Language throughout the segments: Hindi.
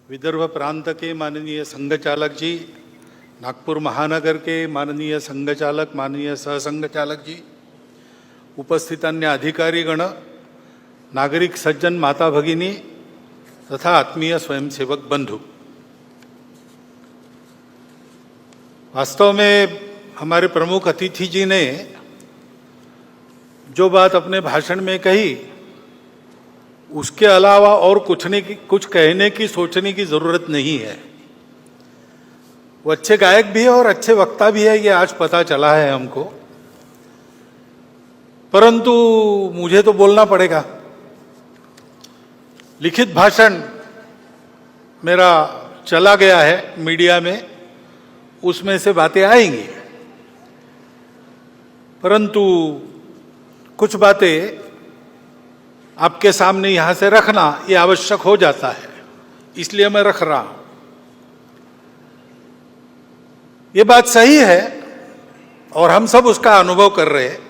विदर्भ प्रांत के माननीय संघ चालक जी, नागपुर महानगर के माननीय संघ चालक, माननीय सहसंघ चालक जी, उपस्थित अन्य अधिकारीगण, नागरिक सज्जन, माता भगिनी तथा आत्मीय स्वयंसेवक बंधु, वास्तव में हमारे प्रमुख अतिथि जी ने जो बात अपने भाषण में कही, उसके अलावा और कुछ कहने की, सोचने की जरूरत नहीं है। वो अच्छे गायक भी है और अच्छे वक्ता भी है, ये आज पता चला है हमको। परंतु मुझे तो बोलना पड़ेगा। लिखित भाषण मेरा चला गया है मीडिया में, उसमें से बातें आएंगी, परंतु कुछ बातें आपके सामने यहां से रखना ये आवश्यक हो जाता है, इसलिए मैं रख रहा हूं। ये बात सही है और हम सब उसका अनुभव कर रहे हैं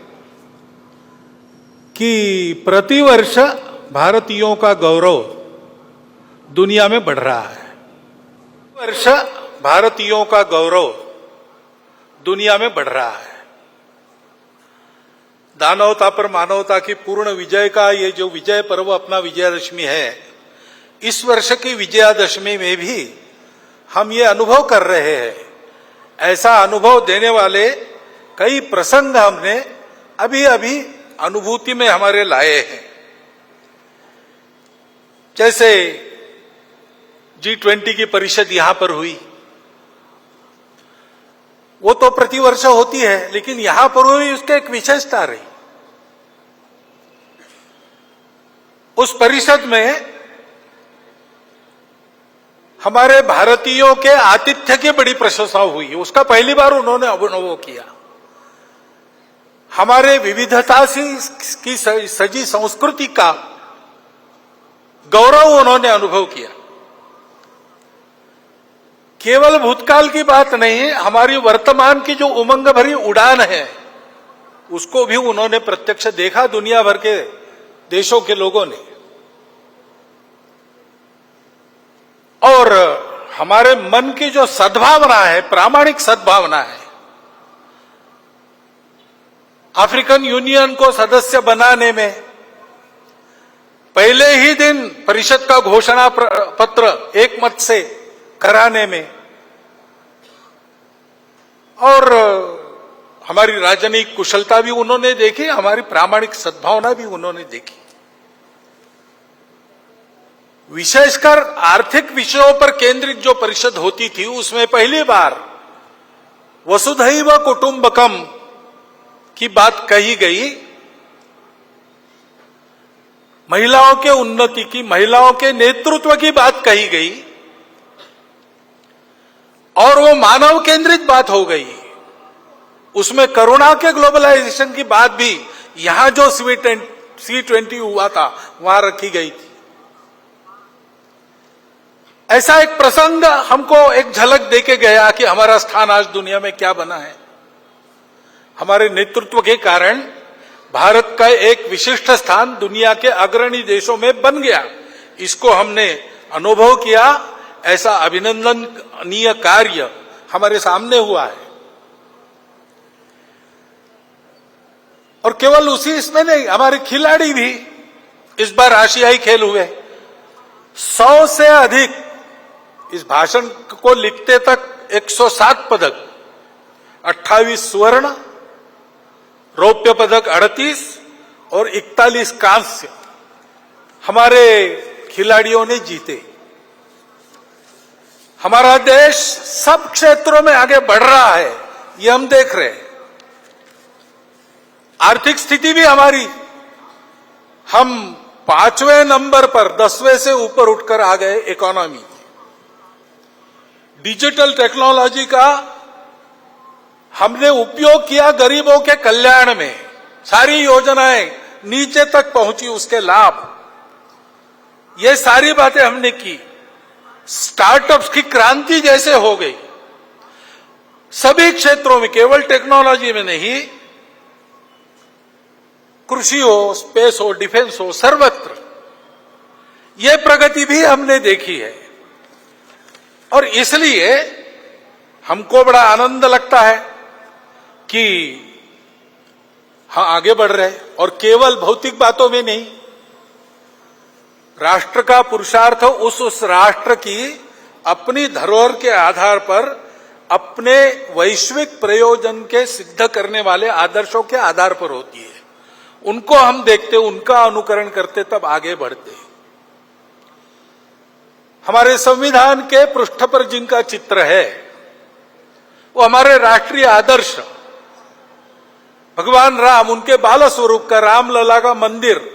कि प्रतिवर्ष भारतीयों का गौरव दुनिया में बढ़ रहा है। वर्ष भारतीयों का गौरव दुनिया में बढ़ रहा है। दानवता पर मानवता की पूर्ण विजय का ये जो विजय पर्व अपना विजयादशमी है, इस वर्ष की विजयादशमी में भी हम ये अनुभव कर रहे हैं। ऐसा अनुभव देने वाले कई प्रसंग हमने अभी अभी अनुभूति में हमारे लाए हैं। जैसे G20 की परिषद यहां पर हुई, वो तो प्रतिवर्ष होती है, लेकिन यहां पर हुई उसके एक विशेषता रही। उस परिषद में हमारे भारतीयों के आतिथ्य की बड़ी प्रशंसा हुई, उसका पहली बार उन्होंने अनुभव किया। हमारे विविधता की सजी संस्कृति का गौरव उन्होंने अनुभव किया। केवल भूतकाल की बात नहीं है, हमारी वर्तमान की जो उमंग भरी उड़ान है, उसको भी उन्होंने प्रत्यक्ष देखा, दुनिया भर के देशों के लोगों ने। और हमारे मन की जो सद्भावना है, प्रामाणिक सद्भावना है, अफ्रीकन यूनियन को सदस्य बनाने में पहले ही दिन परिषद का घोषणा पत्र एक मत से कराने में, और हमारी राजनीतिक कुशलता भी उन्होंने देखी, हमारी प्रामाणिक सद्भावना भी उन्होंने देखी। विशेषकर आर्थिक विषयों पर केंद्रित जो परिषद होती थी, उसमें पहली बार वसुधैव कुटुंबकम की बात कही गई। महिलाओं के उन्नति की, महिलाओं के नेतृत्व की बात कही गई, और वो मानव केंद्रित बात हो गई। उसमें करुणा के ग्लोबलाइजेशन की बात भी यहां जो C20 हुआ था वहां रखी गई थी। ऐसा एक प्रसंग हमको एक झलक देके गया कि हमारा स्थान आज दुनिया में क्या बना है। हमारे नेतृत्व के कारण भारत का एक विशिष्ट स्थान दुनिया के अग्रणी देशों में बन गया। इसको हमने अनुभव किया। ऐसा अभिनंदनीय कार्य हमारे सामने हुआ है। और केवल उसी इसमें नहीं, हमारे खिलाड़ी भी इस बार आशियाई खेल हुए। 100 से अधिक, इस भाषण को लिखते तक 107 पदक, 28 स्वर्ण, रौप्य पदक 38 और 41 कांस्य हमारे खिलाड़ियों ने जीते। हमारा देश सब क्षेत्रों में आगे बढ़ रहा है, ये हम देख रहे हैं। आर्थिक स्थिति भी हमारी, हम 5वें नंबर पर 10वें से ऊपर उठकर आ गए इकोनॉमी। डिजिटल टेक्नोलॉजी का हमने उपयोग किया गरीबों के कल्याण में, सारी योजनाएं नीचे तक पहुंची, उसके लाभ, ये सारी बातें हमने की। स्टार्टअप्स की क्रांति जैसे हो गई सभी क्षेत्रों में, केवल टेक्नोलॉजी में नहीं, कृषि हो, स्पेस हो, डिफेंस हो, सर्वत्र ये प्रगति भी हमने देखी है। और इसलिए हमको बड़ा आनंद लगता है कि हाँ आगे बढ़ रहे हैं, और केवल भौतिक बातों में नहीं, राष्ट्र का पुरुषार्थ उस राष्ट्र की अपनी धरोहर के आधार पर अपने वैश्विक प्रयोजन के सिद्ध करने वाले आदर्शों के आधार पर होती है। उनको हम देखते, उनका अनुकरण करते, तब आगे बढ़ते। हमारे संविधान के पृष्ठ पर जिनका चित्र है वो हमारे राष्ट्रीय आदर्श भगवान राम, उनके बाल स्वरूप का रामलला का मंदिर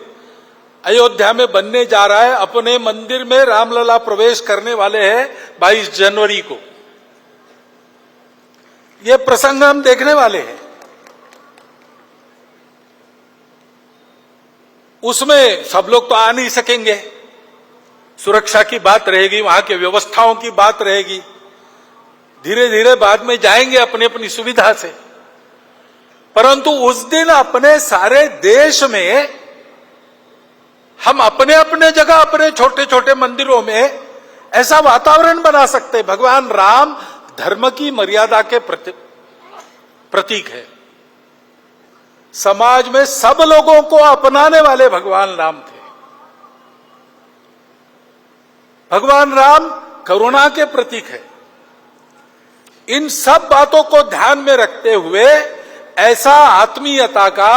अयोध्या में बनने जा रहा है। अपने मंदिर में रामलला प्रवेश करने वाले हैं 22 जनवरी को। ये प्रसंग हम देखने वाले हैं। उसमें सब लोग तो आ नहीं सकेंगे, सुरक्षा की बात रहेगी, वहां के व्यवस्थाओं की बात रहेगी। धीरे धीरे बाद में जाएंगे अपनी अपनी सुविधा से, परंतु उस दिन अपने सारे देश में हम अपने अपने जगह अपने छोटे छोटे मंदिरों में ऐसा वातावरण बना सकते। भगवान राम धर्म की मर्यादा के प्रतीक है। समाज में सब लोगों को अपनाने वाले भगवान राम थे। भगवान राम करुणा के प्रतीक है। इन सब बातों को ध्यान में रखते हुए ऐसा आत्मीयता का,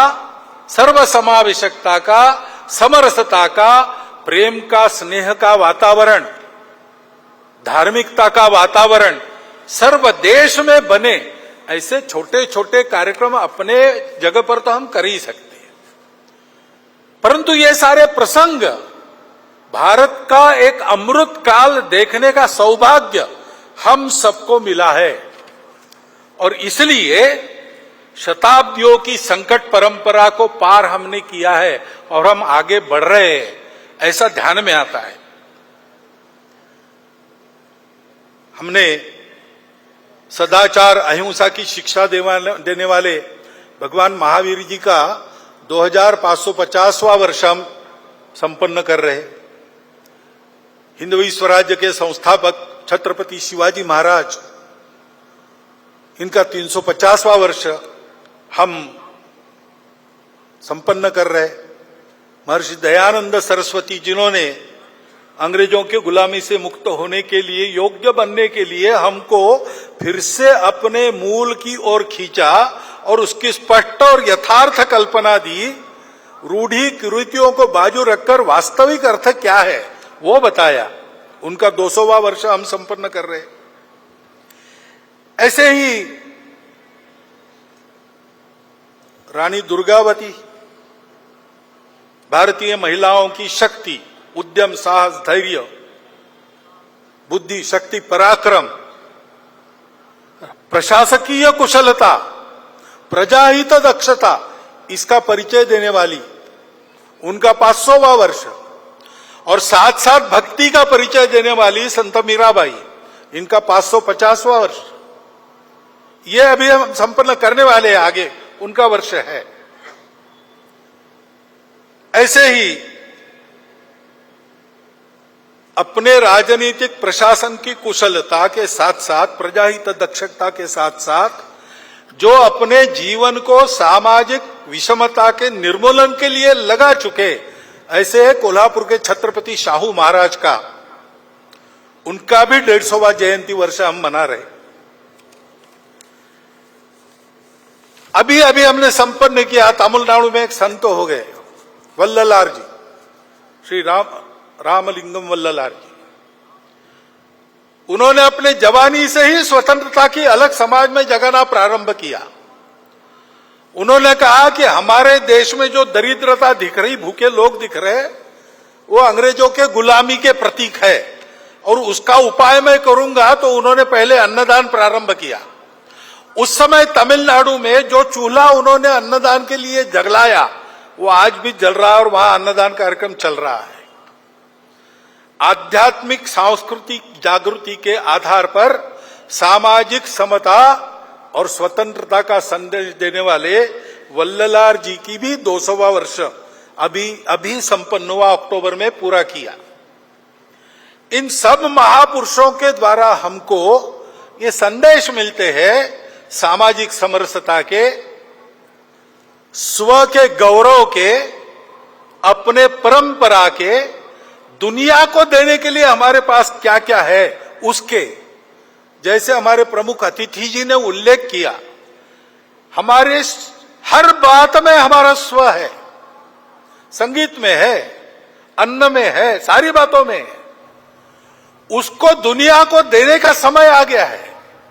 सर्वसमावेशकता का, समरसता का, प्रेम का, स्नेह का वातावरण, धार्मिकता का वातावरण सर्वदेश में बने, ऐसे छोटे छोटे कार्यक्रम अपने जगह पर तो हम कर ही सकते हैं। परंतु ये सारे प्रसंग भारत का एक अमृत काल देखने का सौभाग्य हम सबको मिला है, और इसलिए शताब्दियों की संकट परंपरा को पार हमने किया है और हम आगे बढ़ रहे हैं, ऐसा ध्यान में आता है। हमने सदाचार अहिंसा की शिक्षा देने वाले भगवान महावीर जी का 2550वां वर्ष हम संपन्न कर रहे हैं। हिंदवी स्वराज्य के संस्थापक छत्रपति शिवाजी महाराज, इनका 350वां वर्ष हम संपन्न कर रहे। महर्षि दयानंद सरस्वती, जिन्होंने अंग्रेजों के गुलामी से मुक्त होने के लिए, योग्य बनने के लिए हमको फिर से अपने मूल की ओर खींचा और उसकी स्पष्ट और यथार्थ कल्पना दी। रूढ़ी कुरीतियों को बाजू रखकर वास्तविक अर्थ क्या है वो बताया। उनका 200वां वर्ष हम संपन्न कर रहे। ऐसे ही रानी दुर्गावती, भारतीय महिलाओं की शक्ति, उद्यम, साहस, धैर्य, बुद्धि, शक्ति, पराक्रम, प्रशासकीय कुशलता, प्रजाहित दक्षता, इसका परिचय देने वाली उनका 500वां वर्ष, और साथ साथ भक्ति का परिचय देने वाली संत मीराबाई, इनका 550वां वर्ष। ये अभी हम संपन्न करने वाले हैं, आगे उनका वर्ष है। ऐसे ही अपने राजनीतिक प्रशासन की कुशलता के साथ साथ, प्रजाहित दक्षता के साथ साथ, जो अपने जीवन को सामाजिक विषमता के निर्मूलन के लिए लगा चुके, ऐसे कोल्हापुर के छत्रपति शाहू महाराज का, उनका भी 150वां जयंती वर्ष हम मना रहे। अभी अभी हमने संपन्न किया, तमिलनाडु में एक संत हो गए, वल्ललार जी, श्री रामलिंगम वल्ललार जी। उन्होंने अपने जवानी से ही स्वतंत्रता की अलग समाज में जगाना प्रारंभ किया। उन्होंने कहा कि हमारे देश में जो दरिद्रता दिख रही, भूखे लोग दिख रहे, वो अंग्रेजों के गुलामी के प्रतीक है, और उसका उपाय मैं करूंगा। तो उन्होंने पहले अन्नदान प्रारंभ किया। उस समय तमिलनाडु में जो चूल्हा उन्होंने अन्नदान के लिए जलाया, वो आज भी जल रहा है और वहां अन्नदान कार्यक्रम चल रहा है। आध्यात्मिक सांस्कृतिक जागृति के आधार पर सामाजिक समता और स्वतंत्रता का संदेश देने वाले वल्ललार जी की भी 200वां वर्ष अभी संपन्न हुआ, अक्टूबर में पूरा किया। इन सब महापुरुषों के द्वारा हमको ये संदेश मिलते हैं सामाजिक समरसता के, स्व के गौरव के, अपने परंपरा के, दुनिया को देने के लिए हमारे पास क्या क्या है उसके। जैसे हमारे प्रमुख अतिथि जी ने उल्लेख किया, हमारे हर बात में हमारा स्व है, संगीत में है, अन्न में है, सारी बातों में है। उसको दुनिया को देने का समय आ गया है।